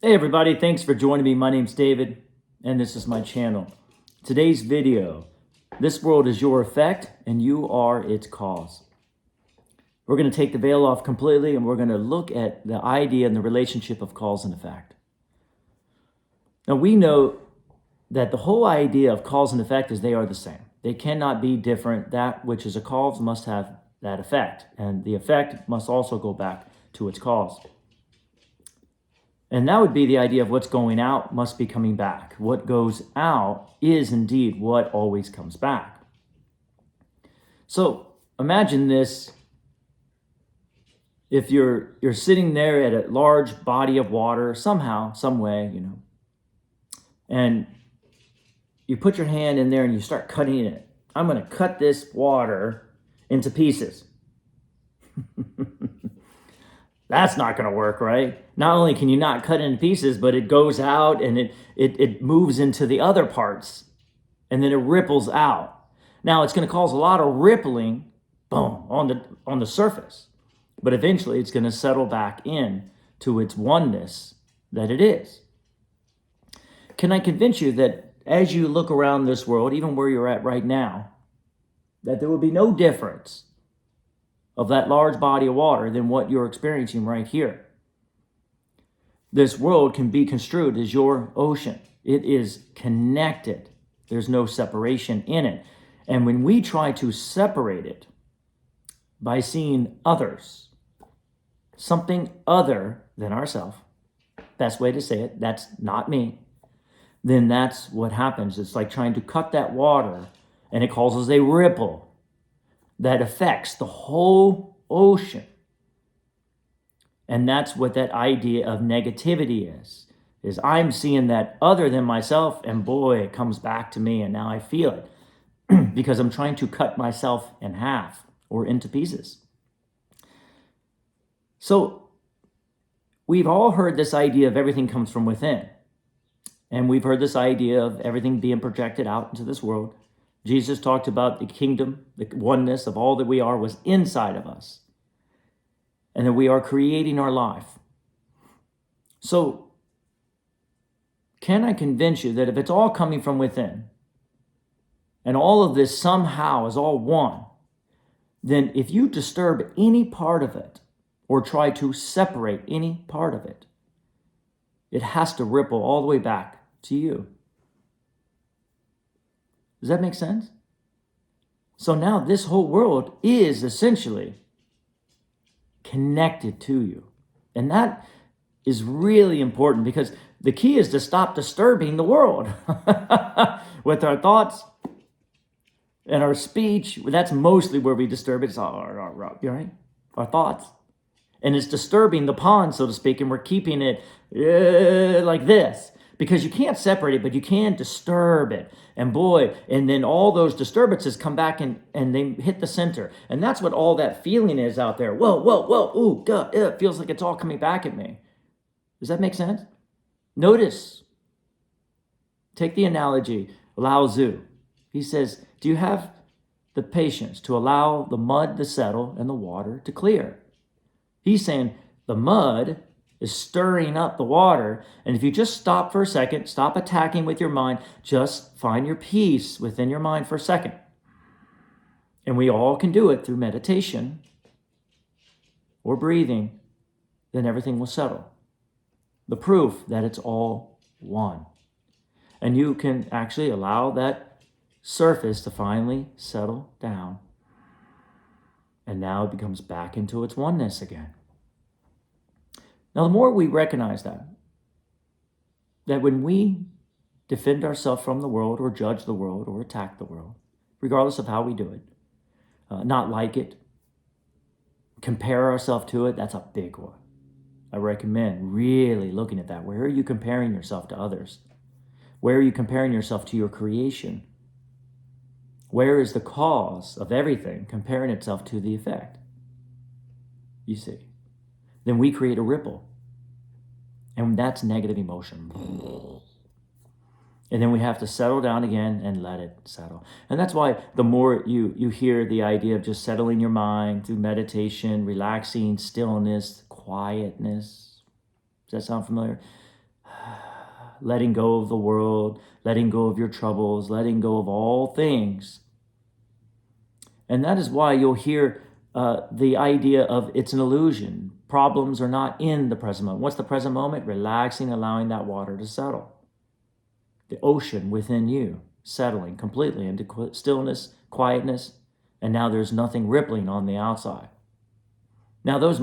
Hey everybody, thanks for joining me. My name's David, and this is my channel. Today's video, this world is your effect, and you are its cause. We're going to take the veil off completely, and we're going to look at the idea and the relationship of cause and effect. Now we know that the whole idea of cause and effect is they are the same. They cannot be different. That which is a cause must have that effect, and the effect must also go back to its cause. And that would be the idea of what's going out must be coming back. What goes out is indeed what always comes back. So imagine this. If you're sitting there at a large body of water, somehow, some way, and you put your hand in there and you start cutting it. I'm going to cut this water into pieces. That's not going to work, right? Not only can you not cut it into pieces, but it goes out and it moves into the other parts, and then it ripples out. Now it's going to cause a lot of rippling, boom, on the surface, but eventually it's going to settle back in to its oneness that it is. Can I convince you that as you look around this world, even where you're at right now, that there will be no difference of that large body of water than what you're experiencing right here? This world can be construed as your ocean. It is connected. There's no separation in it. And when we try to separate it by seeing others, something other than ourselves, best way to say it, that's not me, then that's what happens. It's like trying to cut that water, and it causes a ripple that affects the whole ocean. And that's what that idea of negativity is I'm seeing that other than myself, and boy, it comes back to me, and now I feel it because I'm trying to cut myself in half or into pieces. So we've all heard this idea of everything comes from within. And we've heard this idea of everything being projected out into this world. Jesus talked about the kingdom, the oneness of all that we are was inside of us, and that we are creating our life. So can I convince you that if it's all coming from within, and all of this somehow is all one, then if you disturb any part of it, or try to separate any part of it, it has to ripple all the way back to you. Does that make sense? So now this whole world is essentially connected to you. And that is really important, because the key is to stop disturbing the world with our thoughts and our speech. That's mostly where we disturb it. It's our thoughts. And it's disturbing the pond, so to speak, and we're keeping it like this. Because you can't separate it, but you can disturb it. And boy, and then all those disturbances come back and they hit the center. And that's what all that feeling is out there. Whoa, ooh, God, it feels like it's all coming back at me. Does that make sense? Notice, take the analogy, Lao Tzu. He says, do you have the patience to allow the mud to settle and the water to clear? He's saying the mud is stirring up the water. And if you just stop for a second, stop attacking with your mind, just find your peace within your mind for a second. And we all can do it through meditation or breathing, then everything will settle. The proof that it's all one. And you can actually allow that surface to finally settle down. And now it becomes back into its oneness again. Now, the more we recognize that when we defend ourselves from the world or judge the world or attack the world, regardless of how we do it, not like it, compare ourselves to it, that's a big one. I recommend really looking at that. Where are you comparing yourself to others? Where are you comparing yourself to your creation? Where is the cause of everything comparing itself to the effect? You see. Then we create a ripple. And that's negative emotion. And then we have to settle down again and let it settle. And that's why the more you hear the idea of just settling your mind through meditation, relaxing, stillness, quietness. Does that sound familiar? letting go of the world, letting go of your troubles, letting go of all things. And that is why you'll hear the idea of it's an illusion. Problems are not in the present moment. What's the present moment? Relaxing, allowing that water to settle. The ocean within you settling completely into stillness, quietness, and now there's nothing rippling on the outside. Now that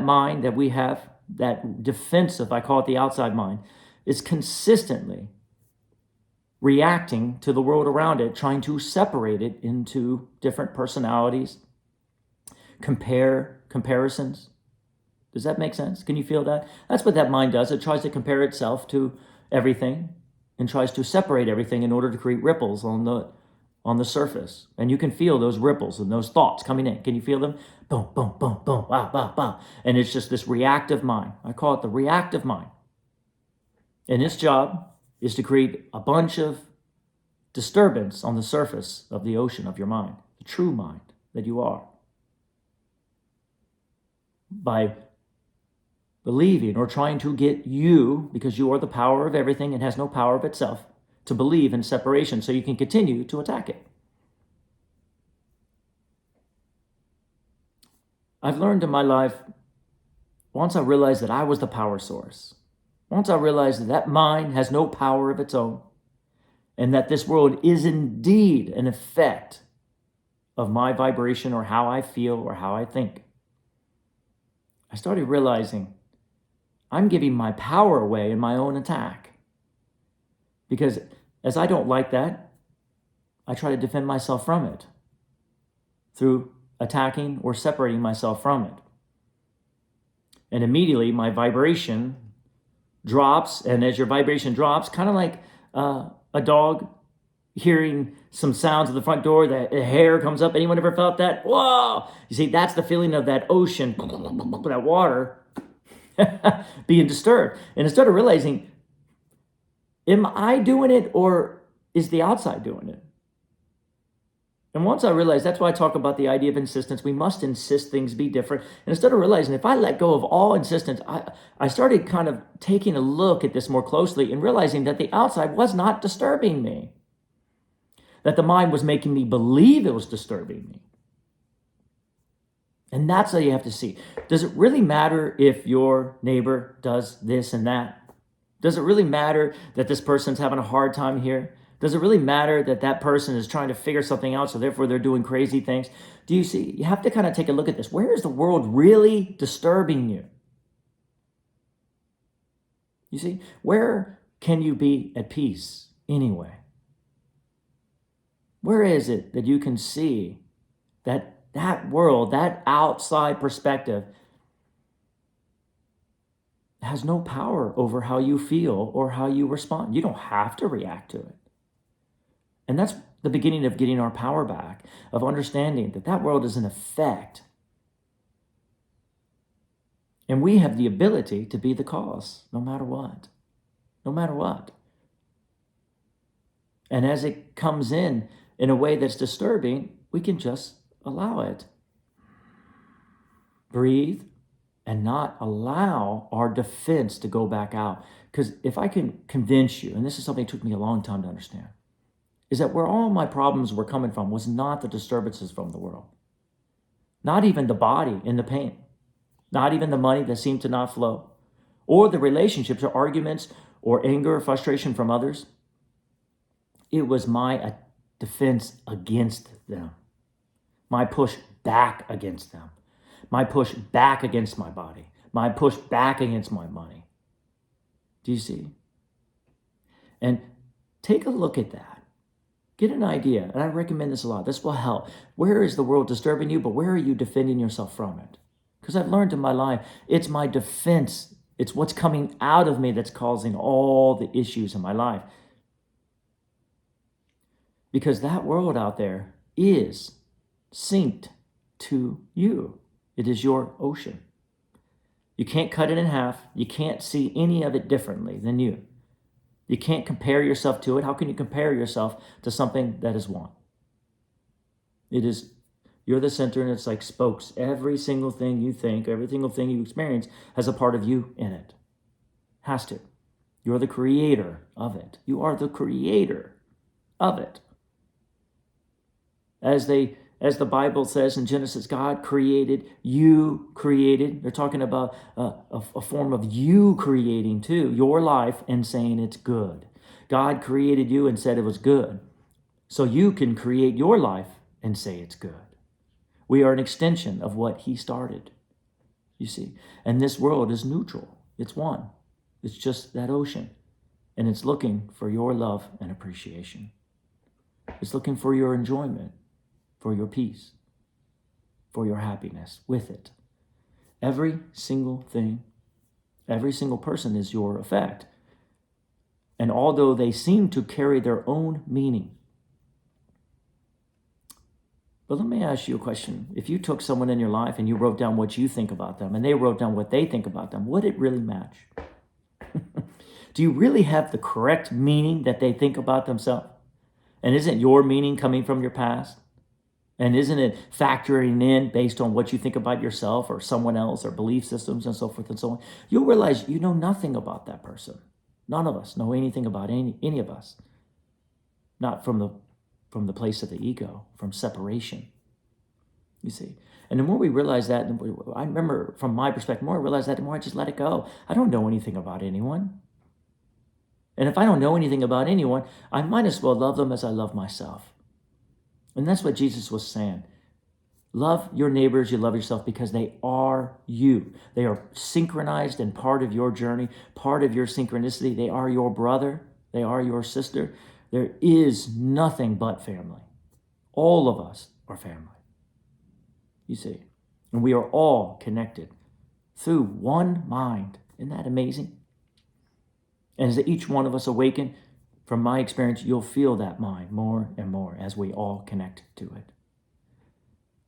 mind that we have, that defensive, I call it the outside mind, is consistently reacting to the world around it, trying to separate it into different personalities, comparisons. Does that make sense? Can you feel that? That's what that mind does. It tries to compare itself to everything and tries to separate everything in order to create ripples on the surface. And you can feel those ripples and those thoughts coming in. Can you feel them? Boom, boom, boom, boom, wow, wow, wow. And it's just this reactive mind. I call it the reactive mind. And its job is to create a bunch of disturbance on the surface of the ocean of your mind, the true mind that you are. By believing or trying to get you, because you are the power of everything and has no power of itself, to believe in separation so you can continue to attack it. I've learned in my life, once I realized that I was the power source, once I realized that mind has no power of its own, and that this world is indeed an effect of my vibration or how I feel or how I think, I started realizing I'm giving my power away in my own attack. Because as I don't like that, I try to defend myself from it through attacking or separating myself from it. And immediately my vibration drops, and as your vibration drops, kind of like a dog hearing some sounds at the front door, that hair comes up. Anyone ever felt that? Whoa! You see, that's the feeling of that ocean, that water being disturbed. And instead of realizing, am I doing it or is the outside doing it? And once I realized, that's why I talk about the idea of insistence. We must insist things be different. And instead of realizing, if I let go of all insistence, I started kind of taking a look at this more closely and realizing that the outside was not disturbing me. That the mind was making me believe it was disturbing me. And that's how you have to see. Does it really matter if your neighbor does this and that? Does it really matter that this person's having a hard time here? Does it really matter that that person is trying to figure something out, so therefore they're doing crazy things? Do you see? You have to kind of take a look at this. Where is the world really disturbing you? You see, where can you be at peace anyway? Where is it that you can see that world, that outside perspective, has no power over how you feel or how you respond? You don't have to react to it. And that's the beginning of getting our power back, of understanding that that world is an effect. And we have the ability to be the cause, no matter what. No matter what. And as it comes in a way that's disturbing, we can just allow it. Breathe and not allow our defense to go back out. Because if I can convince you, and this is something that took me a long time to understand, is that where all my problems were coming from was not the disturbances from the world. Not even the body in the pain. Not even the money that seemed to not flow. Or the relationships or arguments or anger or frustration from others. It was my defense against them. My push back against them. My push back against my body. My push back against my money. Do you see? And take a look at that. Get an idea, and I recommend this a lot. This will help. Where is the world disturbing you, but where are you defending yourself from it? Because I've learned in my life, it's my defense. It's what's coming out of me that's causing all the issues in my life. Because that world out there is synced to you. It is your ocean. You can't cut it in half. You can't see any of it differently than you. You can't compare yourself to it. How can you compare yourself to something that is one? It is, you're the center, and it's like spokes. Every single thing you think, every single thing you experience has a part of you in it. Has to. You're the creator of it. You are the creator of it. As the Bible says in Genesis, God created, you created. They're talking about a form of you creating too, your life, and saying it's good. God created you and said it was good. So you can create your life and say it's good. We are an extension of what he started, you see. And this world is neutral. It's one. It's just that ocean. And it's looking for your love and appreciation. It's looking for your enjoyment, for your peace, for your happiness with it. Every single thing, every single person is your effect. And although they seem to carry their own meaning. But let me ask you a question. If you took someone in your life and you wrote down what you think about them and they wrote down what they think about them, would it really match? Do you really have the correct meaning that they think about themselves? And isn't your meaning coming from your past? And isn't it factoring in based on what you think about yourself or someone else or belief systems and so forth and so on? You'll realize you know nothing about that person. None of us know anything about any of us. Not from the place of the ego, from separation. You see? And the more we realize that, I remember from my perspective, the more I realize that, the more I just let it go. I don't know anything about anyone. And if I don't know anything about anyone, I might as well love them as I love myself. And that's what Jesus was saying. Love your neighbors, you love yourself because they are you. They are synchronized and part of your journey, part of your synchronicity. They are your brother. They are your sister. There is nothing but family. All of us are family. You see, and we are all connected through one mind. Isn't that amazing? And as each one of us awaken, from my experience, you'll feel that mind more and more as we all connect to it.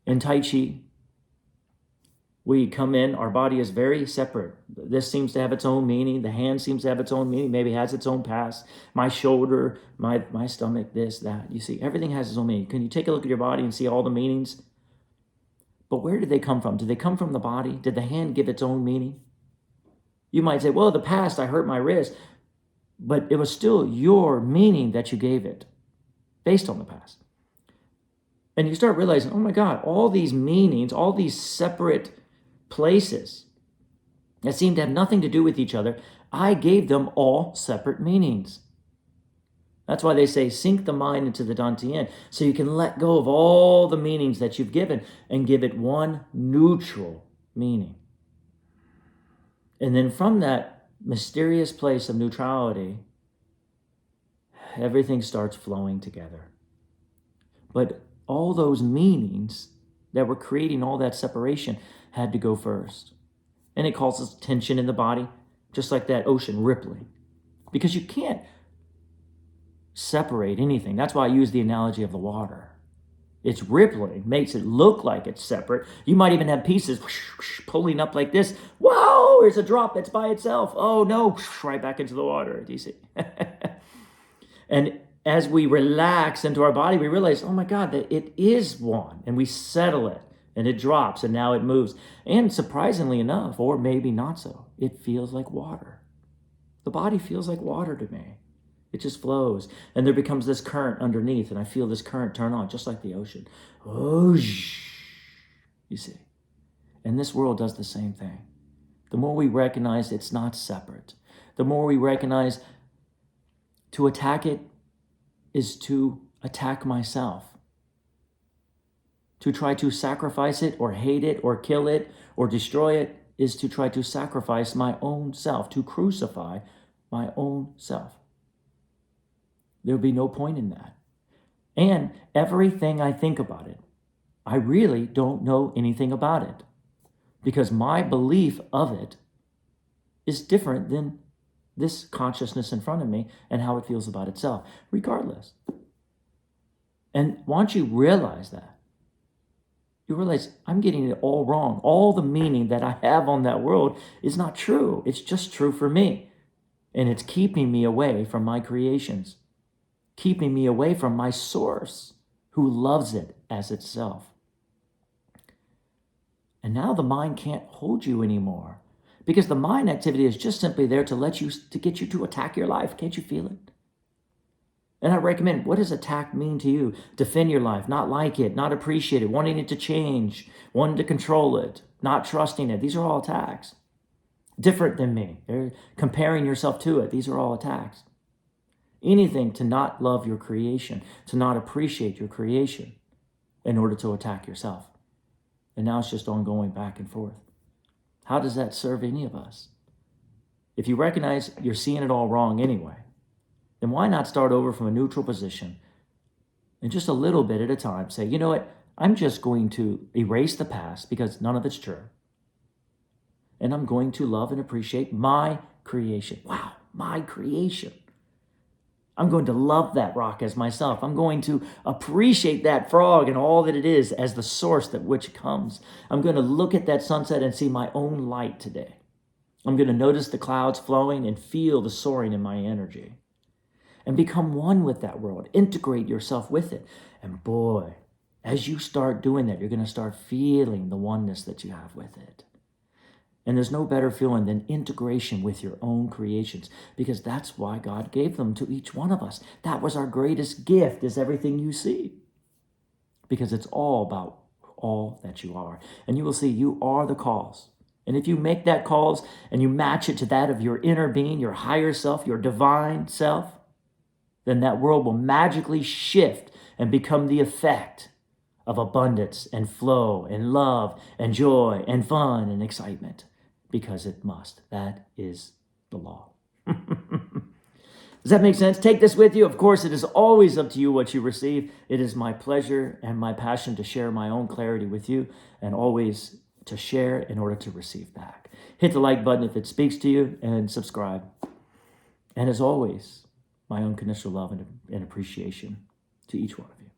In Tai Chi, we come in, our body is very separate. This seems to have its own meaning. The hand seems to have its own meaning, maybe has its own past. My shoulder, my stomach, this, that. You see, everything has its own meaning. Can you take a look at your body and see all the meanings? But where did they come from? Did they come from the body? Did the hand give its own meaning? You might say, well, the past, I hurt my wrist. But it was still your meaning that you gave it based on the past. And you start realizing, oh my God, all these meanings, all these separate places that seem to have nothing to do with each other, I gave them all separate meanings. That's why they say sink the mind into the Dantian, so you can let go of all the meanings that you've given and give it one neutral meaning. And then from that mysterious place of neutrality, everything starts flowing together. But all those meanings that were creating all that separation had to go first. And it causes tension in the body, just like that ocean rippling. Because you can't separate anything. That's why I use the analogy of the water. It's rippling, makes it look like it's separate. You might even have pieces pulling up like this. Whoa, there's a drop that's by itself. Oh no, right back into the water. Do you see? And as we relax into our body, we realize, oh my God, that it is one. And we settle it and it drops and now it moves. And surprisingly enough, or maybe not so, it feels like water. The body feels like water to me. It just flows. And there becomes this current underneath. And I feel this current turn on, just like the ocean. Oh, you see. And this world does the same thing. The more we recognize it's not separate, the more we recognize to attack it is to attack myself. To try to sacrifice it or hate it or kill it or destroy it is to try to sacrifice my own self, to crucify my own self. There would be no point in that. And everything I think about it, I really don't know anything about it because my belief of it is different than this consciousness in front of me and how it feels about itself, regardless. And once you realize that, you realize I'm getting it all wrong. All the meaning that I have on that world is not true. It's just true for me. And it's keeping me away from my creations, keeping me away from my source who loves it as itself. And now the mind can't hold you anymore Because the mind activity is just simply there to get you to attack your life. Can't you feel it? And I recommend, what does attack mean to you? Defend your life, not like it, not appreciate it, wanting it to change, wanting to control it, not trusting it. These are all attacks. Different than me. They're comparing yourself to it. These are all attacks. Anything to not love your creation, to not appreciate your creation in order to attack yourself. And now it's just ongoing back and forth. How does that serve any of us? If you recognize you're seeing it all wrong anyway, then why not start over from a neutral position and just a little bit at a time say, you know what, I'm just going to erase the past because none of it's true. And I'm going to love and appreciate my creation. Wow, my creation. I'm going to love that rock as myself. I'm going to appreciate that frog and all that it is as the source that which it comes. I'm going to look at that sunset and see my own light today. I'm going to notice the clouds flowing and feel the soaring in my energy. And become one with that world. Integrate yourself with it. And boy, as you start doing that, you're going to start feeling the oneness that you have with it. And there's no better feeling than integration with your own creations, because that's why God gave them to each one of us. That was our greatest gift, is everything you see. Because it's all about all that you are. And you will see you are the cause. And if you make that cause and you match it to that of your inner being, your higher self, your divine self, then that world will magically shift and become the effect of abundance and flow and love and joy and fun and excitement, because it must. That is the law. Does that make sense? Take this with you. Of course, it is always up to you what you receive. It is my pleasure and my passion to share my own clarity with you, and always to share in order to receive back. Hit the like button if it speaks to you, and subscribe. And as always, my unconditional love and appreciation to each one of you.